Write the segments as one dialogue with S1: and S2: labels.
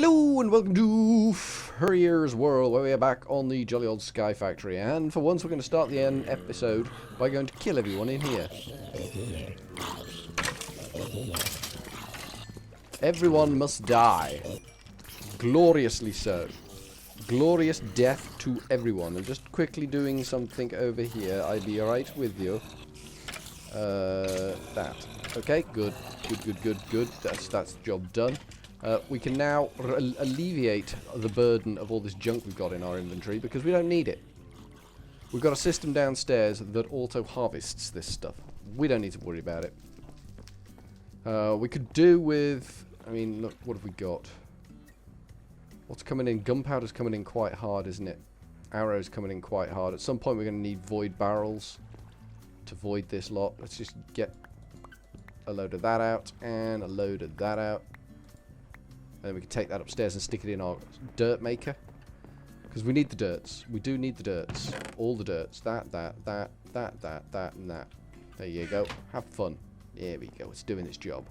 S1: Hello and welcome to furryearsworld, where we are back on the jolly old Sky Factory, and for once we're going to start the end episode by going to kill everyone in here. Everyone must die. Gloriously so. Glorious death to everyone. I'm just quickly doing something over here. I'd be alright with you. That. Okay, good. Good. That's job done. We can now alleviate the burden of all this junk we've got in our inventory because we don't need it. We've got a system downstairs that auto-harvests this stuff. We don't need to worry about it. We could do with... I mean, look, what have we got? What's coming in? Gunpowder's coming in quite hard, isn't it? Arrow's coming in quite hard. At some point we're going to need void barrels to void this lot. Let's just get a load of that out and a load of that out. And then we can take that upstairs and stick it in our dirt maker. Because we need the dirts. We do need the dirts. All the dirts. That, and that. There you go. Have fun. There we go. It's doing its job.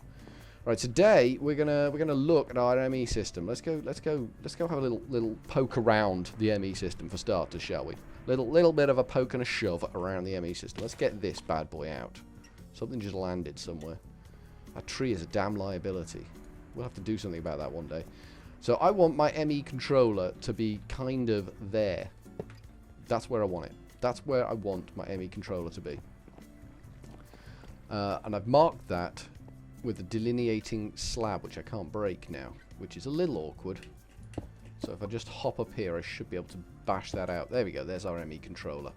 S1: Right, today we're gonna look at our ME system. Let's go have a little poke around the ME system for starters, shall we? Little bit of a poke and a shove around the ME system. Let's get this bad boy out. Something just landed somewhere. That tree is a damn liability. We'll have to do something about that one day. So I want my ME controller to be kind of there. That's where I want it. That's where I want my ME controller to be. And I've marked that with a delineating slab, which I can't break now, which is a little awkward. So if I just hop up here, I should be able to bash that out. There we go. There's our ME controller.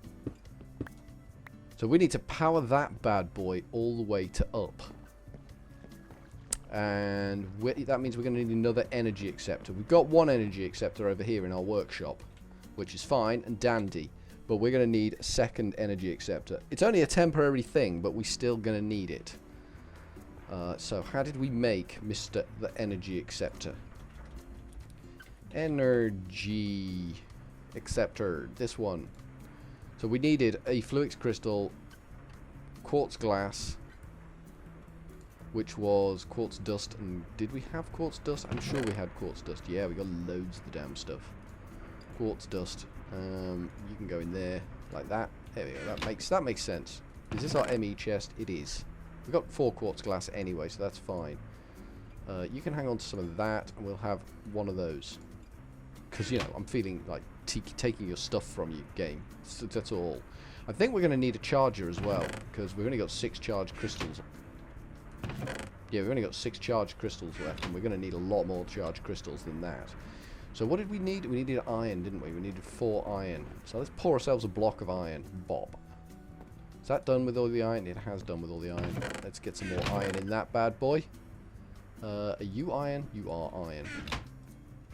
S1: So we need to power that bad boy all the way to up. And that means we're going to need another energy acceptor. We've got one energy acceptor over here in our workshop, which is fine and dandy. But we're going to need a second energy acceptor. It's only a temporary thing, but we're still going to need it. So how did we make Mr. the Energy Acceptor? Energy Acceptor. This one. So we needed a fluix crystal, quartz glass, which was quartz dust, and did we have quartz dust? I'm sure we had quartz dust. Yeah, we got loads of the damn stuff. Quartz dust. You can go in there like that. There we go. That makes sense. Is this our ME chest? It is. We've got 4 quartz glass anyway, so that's fine. You can hang on to some of that, and we'll have one of those. Because, you know, I'm feeling like taking your stuff from you, game. So that's all. I think we're going to need a charger as well, because we've only got 6 charged crystals. Yeah, we've only got 6 charged crystals left, and we're going to need a lot more charged crystals than that. So what did we need? We needed iron, didn't we? We needed 4 iron. So let's pour ourselves a block of iron. Bob. Is that done with all the iron? It has done with all the iron. Let's get some more iron in that bad boy. Are you iron? You are iron.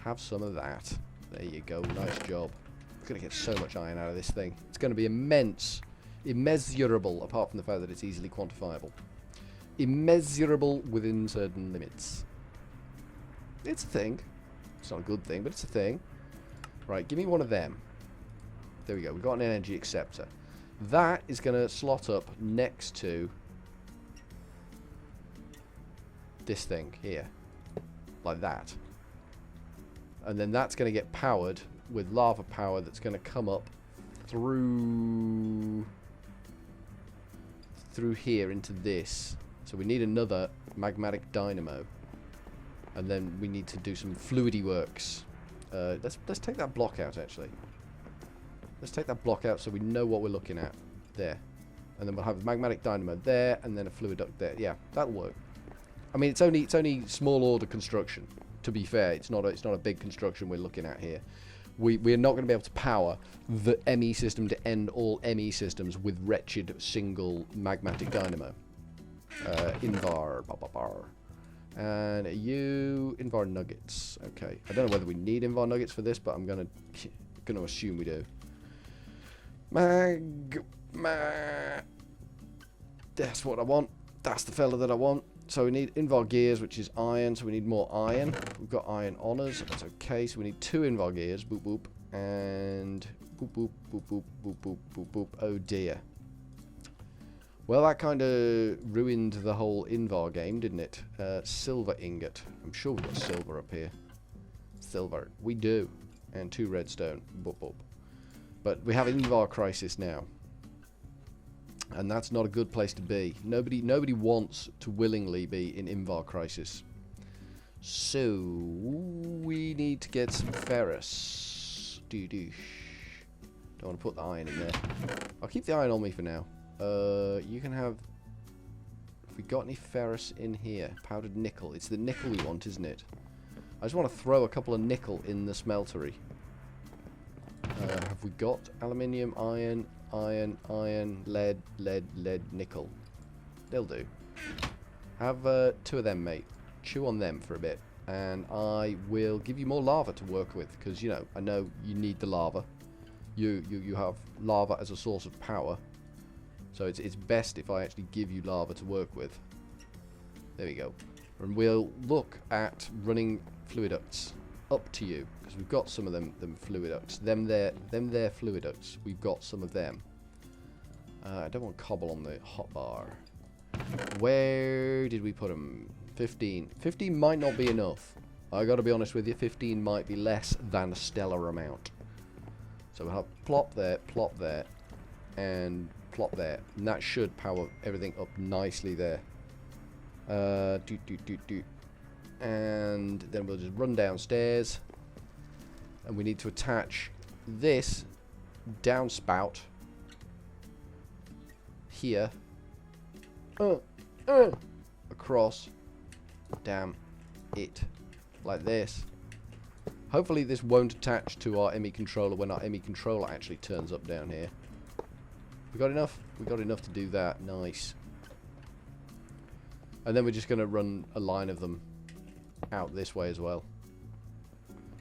S1: Have some of that. There you go. Nice job. We're going to get so much iron out of this thing. It's going to be immense. Immeasurable, apart from the fact that it's easily quantifiable. Immeasurable within certain limits. It's a thing. It's not a good thing, but it's a thing. Right, give me one of them. There we go. We've got an energy acceptor. That is going to slot up next to this thing here. Like that. And then that's going to get powered with lava power that's going to come up through here into this. So we need another magmatic dynamo. And then we need to do some fluidy works. Let's take that block out, actually. Let's take that block out so we know what we're looking at. There. And then we'll have a magmatic dynamo there, and then a fluid duct there. Yeah, that'll work. I mean, it's only small order construction. To be fair, it's not a big construction we're looking at here. We're not going to be able to power the ME system to end all ME systems with wretched single magmatic dynamo. Invar. And you Invar nuggets. Okay. I don't know whether we need Invar nuggets for this, but I'm gonna assume we do. That's what I want. That's the fella that I want. So we need Invar gears, which is iron. So we need more iron. We've got iron on us. That's okay. So we need 2 Invar gears. Boop boop. And boop boop boop boop boop boop boop boop. Oh dear. Well, that kind of ruined the whole Invar game, didn't it? Silver ingot. I'm sure we've got silver up here. Silver. We do. And 2 redstone. Boop, boop. But we have Invar crisis now. And that's not a good place to be. Nobody wants to willingly be in Invar crisis. So we need to get some ferrous. Don't want to put the iron in there. I'll keep the iron on me for now. You can have... Have we got any ferrous in here? Powdered nickel. It's the nickel we want, isn't it? I just want to throw a couple of nickel in the smeltery. Have we got aluminium, iron, lead, nickel? They'll do. Have 2 of them, mate. Chew on them for a bit. And I will give you more lava to work with. Because, you know, I know you need the lava. You have lava as a source of power. So it's best if I actually give you lava to work with. There we go. And we'll look at running fluid ducts up to you, because we've got some of them fluid ducts. Them there fluid ducts. We've got some of them. I don't want cobble on the hotbar. Where did we put them? 15. 15 might not be enough. I got to be honest with you. 15 might be less than a stellar amount. So we'll have plop there, and plop there, and that should power everything up nicely there. And then we'll just run downstairs, and we need to attach this downspout here across damn it like this. Hopefully this won't attach to our ME controller when our ME controller actually turns up down here. We got enough? We got enough to do that. Nice. And then we're just going to run a line of them out this way as well.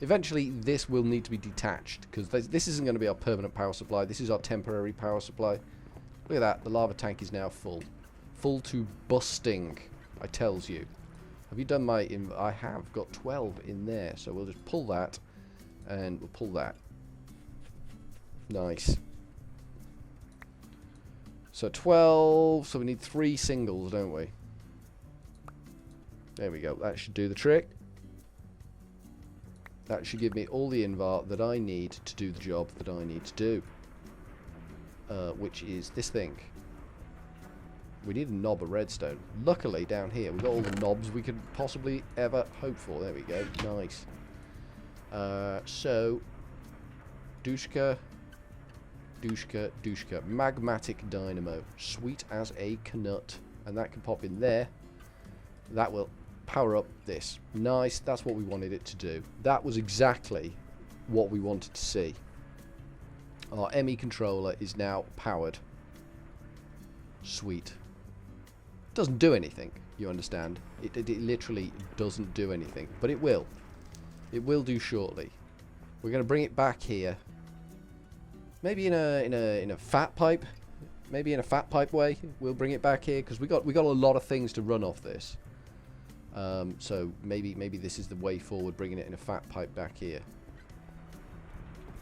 S1: Eventually this will need to be detached, because this isn't going to be our permanent power supply. This is our temporary power supply. Look at that. The lava tank is now full. Full to busting, I tells you. Have you done my... I have got 12 in there, so we'll just pull that, and we'll pull that. Nice. So 12, so we need 3 singles, don't we? There we go, that should do the trick. That should give me all the invar that I need to do the job that I need to do. Which is this thing. We need a knob of redstone. Luckily, down here, we've got all the knobs we could possibly ever hope for. There we go. Nice. So, Dushka. Magmatic dynamo. Sweet as a knut. And that can pop in there. That will power up this. Nice. That's what we wanted it to do. That was exactly what we wanted to see. Our ME controller is now powered. Sweet. Doesn't do anything, you understand. It literally doesn't do anything, but it will. It will do shortly. We're going to bring it back here. Maybe in a fat pipe. Maybe in a fat pipe way. We'll bring it back here because we got a lot of things to run off this. So maybe this is the way forward, bringing it in a fat pipe back here.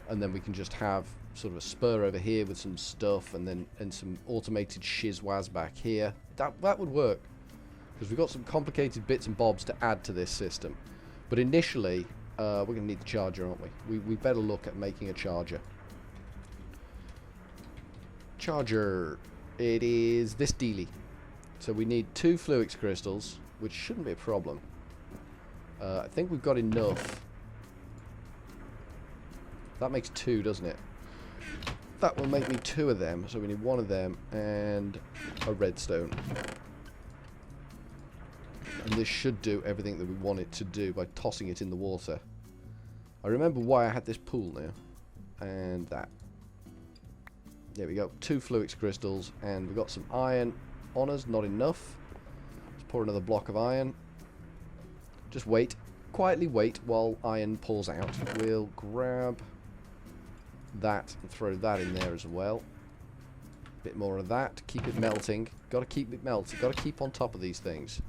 S1: And then we can just have sort of a spur over here with some stuff, and some automated shizwaz back here. That would work, because we've got some complicated bits and bobs to add to this system. But initially, we're going to need the charger, aren't we? We better look at making a charger. Charger. It is this dealie. So we need 2 fluix crystals, which shouldn't be a problem. I think we've got enough. That makes 2, doesn't it? That will make me 2 of them, so we need 1 of them and a redstone. And this should do everything that we want it to do by tossing it in the water. I remember why I had this pool now. And that. There we go. 2 fluix crystals, and we've got some iron on us. Not enough. Let's pour another block of iron. Just wait. Quietly wait while iron pours out. We'll grab that and throw that in there as well. Bit more of that. Keep it melting. Got to keep it melting. Got to keep on top of these things.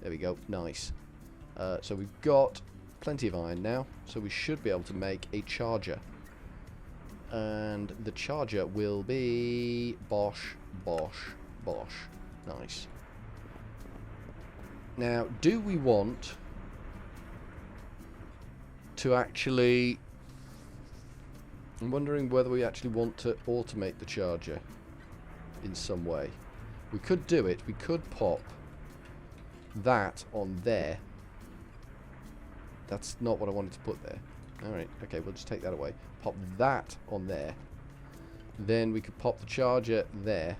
S1: There we go. Nice. So we've got plenty of iron now, so we should be able to make a charger. And the charger will be bosh, bosh, bosh. Nice. Now, do we want to actually... I'm wondering whether we actually want to automate the charger in some way. We could do it. We could pop that on there. That's not what I wanted to put there. Alright, okay, we'll just take that away. Pop that on there. Then we could pop the charger there.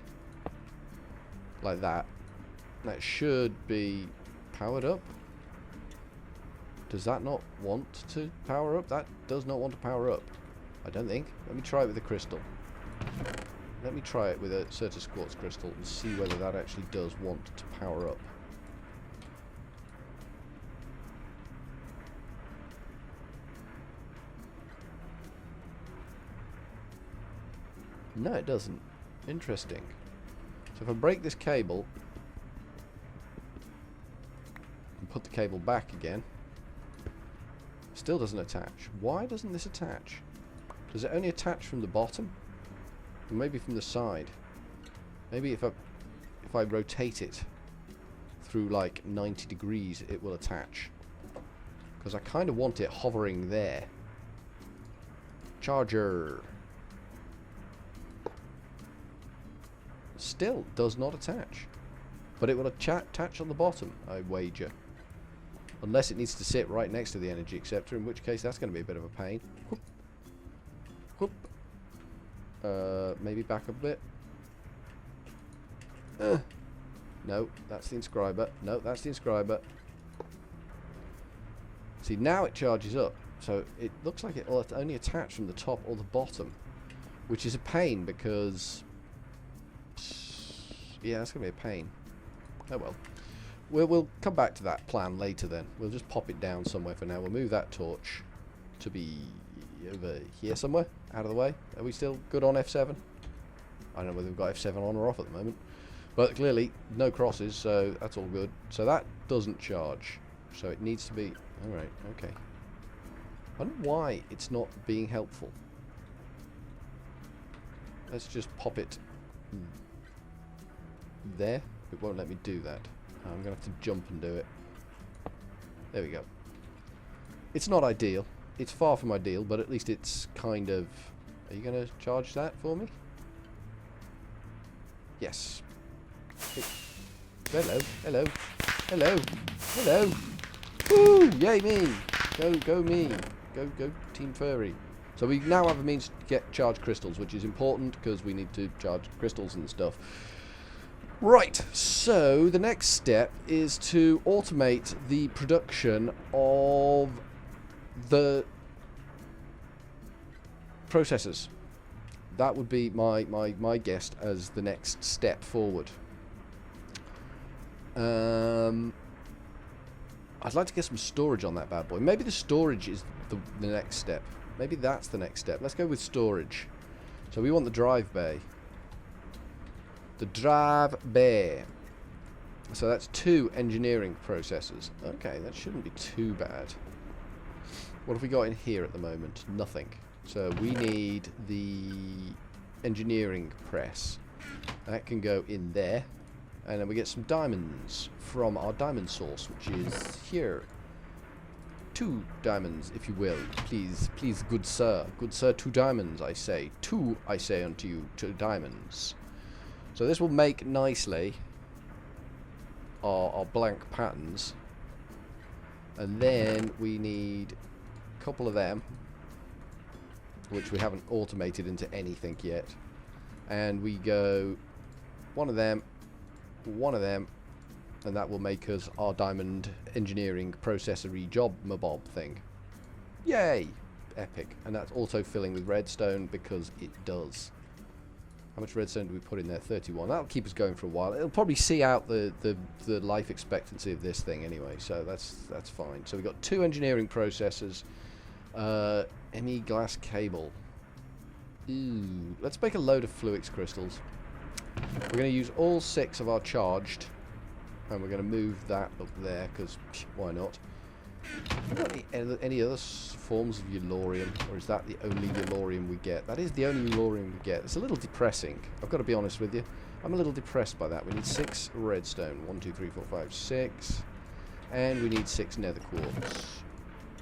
S1: Like that. That should be powered up. Does that not want to power up? That does not want to power up. I don't think. Let me try it with a crystal. Let me try it with a Certus quartz crystal and see whether that actually does want to power up. No, it doesn't. Interesting. So if I break this cable and put the cable back again, still doesn't attach. Why doesn't this attach? Does it only attach from the bottom? Or maybe from the side? Maybe if I rotate it through like 90 degrees it will attach. Because I kind of want it hovering there. Charger. Still does not attach. But it will attach on the bottom, I wager. Unless it needs to sit right next to the energy acceptor, in which case that's going to be a bit of a pain. Whoop. Whoop. Maybe back up a bit. No, that's the inscriber. No, that's the inscriber. See, now it charges up. So it looks like it will only attach from the top or the bottom. Which is a pain because... yeah, that's going to be a pain. Oh well. We'll come back to that plan later then. We'll just pop it down somewhere for now. We'll move that torch to be over here somewhere, out of the way. Are we still good on F7? I don't know whether we've got F7 on or off at the moment. But clearly, no crosses, so that's all good. So that doesn't charge. So it needs to be... alright, okay. I don't know why it's not being helpful. Let's just pop it there. It won't let me do that. I'm going to have to jump and do it. There we go. It's not ideal. It's far from ideal, but at least it's kind of... Are you going to charge that for me? Yes. Hello, hello, hello, hello. Woo! Yay me! Go me! Go Team Furry. So we now have a means to get charged crystals, which is important because we need to charge crystals and stuff. Right, so the next step is to automate the production of the processors. That would be my guess as the next step forward. I'd like to get some storage on that bad boy. Maybe the storage is the next step. Maybe that's the next step. Let's go with storage. So we want the drive bay. The drive bay. So that's 2 engineering processors. Okay, that shouldn't be too bad. What have we got in here at the moment? Nothing. So we need the engineering press. That can go in there. And then we get some diamonds from our diamond source, which is here. 2 diamonds, if you will. Please, please, good sir. Good sir, 2 diamonds, I say. 2, I say unto you, 2 diamonds. So this will make nicely our blank patterns. And then we need a couple of them, which we haven't automated into anything yet. And we go 1 of them, 1 of them, and that will make us our diamond engineering processory job mabob thing. Yay! Epic. And that's auto filling with redstone because it does. How much redstone do we put in there? 31. That'll keep us going for a while. It'll probably see out the life expectancy of this thing anyway, so that's fine. So we've got 2 engineering processors. ME glass cable. Ooh. Let's make a load of fluix crystals. We're going to use all 6 of our charged, and we're going to move that up there because why not? Have we got any other forms of Yellorium, or is that the only Yellorium we get? That is the only Yellorium we get. It's a little depressing. I've got to be honest with you. I'm a little depressed by that. We need 6 redstone. 1, 2, 3, 4, 5, 6, and we need 6 nether quartz.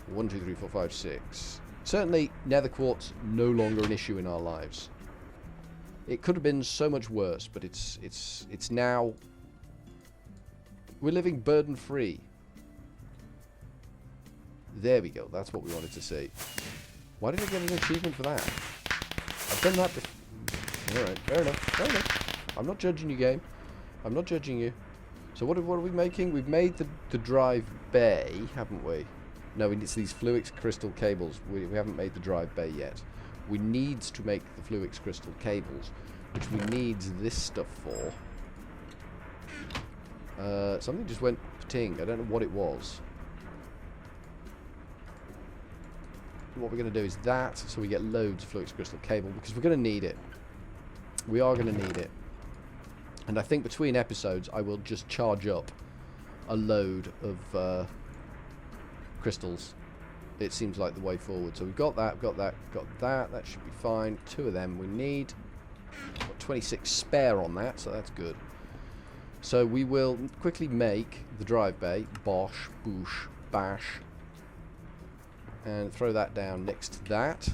S1: 1, 2, 3, 4, 5, 6. Certainly, nether quartz no longer an issue in our lives. It could have been so much worse, but it's now. We're living burden free. There we go. That's what we wanted to see. Why did I get an achievement for that? I've done that before. Alright, fair enough. Fair enough. I'm not judging you, game. I'm not judging you. So what are we making? We've made the drive bay, haven't we? No, it's these Fluix crystal cables. We haven't made the drive bay yet. We need to make the Fluix crystal cables, which we need this stuff for. Something just went ting. I don't know what it was. What we're going to do is that, so we get loads of Fluix crystal cable, because we're going to need it. We are going to need it. And I think between episodes, I will just charge up a load of crystals. It seems like the way forward. So we've got that, got that, got that. That should be fine. 2 of them we need. Got 26 spare on that, so that's good. So we will quickly make the drive bay. Bosh, boosh, bash. And throw that down next to that.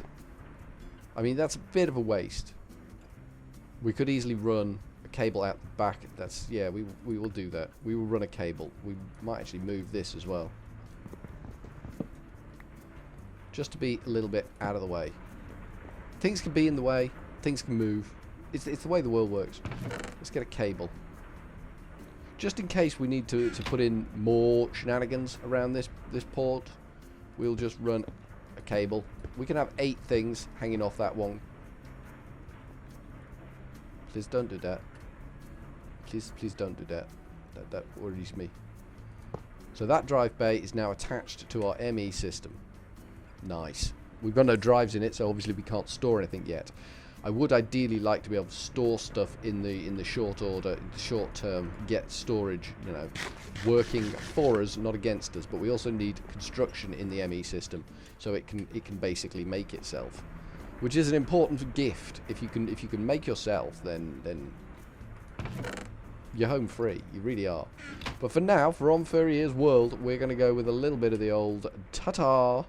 S1: I mean, that's a bit of a waste. We could easily run a cable out the back. That's, yeah, we will do that. We will run a cable. We might actually move this as well. Just to be a little bit out of the way. Things can be in the way. Things can move. It's the way the world works. Let's get a cable. Just in case we need to put in more shenanigans around this port, we'll just run a cable. We can have 8 things hanging off that one. Please don't do that. Please don't do that. That worries me. So that drive bay is now attached to our ME system. Nice. We've got no drives in it, so obviously we can't store anything yet. I would ideally like to be able to store stuff in the short order, in the short term, get storage, you know, working for us, not against us. But we also need construction in the ME system, so it can basically make itself, which is an important gift. If you can make yourself, then you're home free. You really are. But for now, for on Furryearsworld, we're going to go with a little bit of the old ta-ta.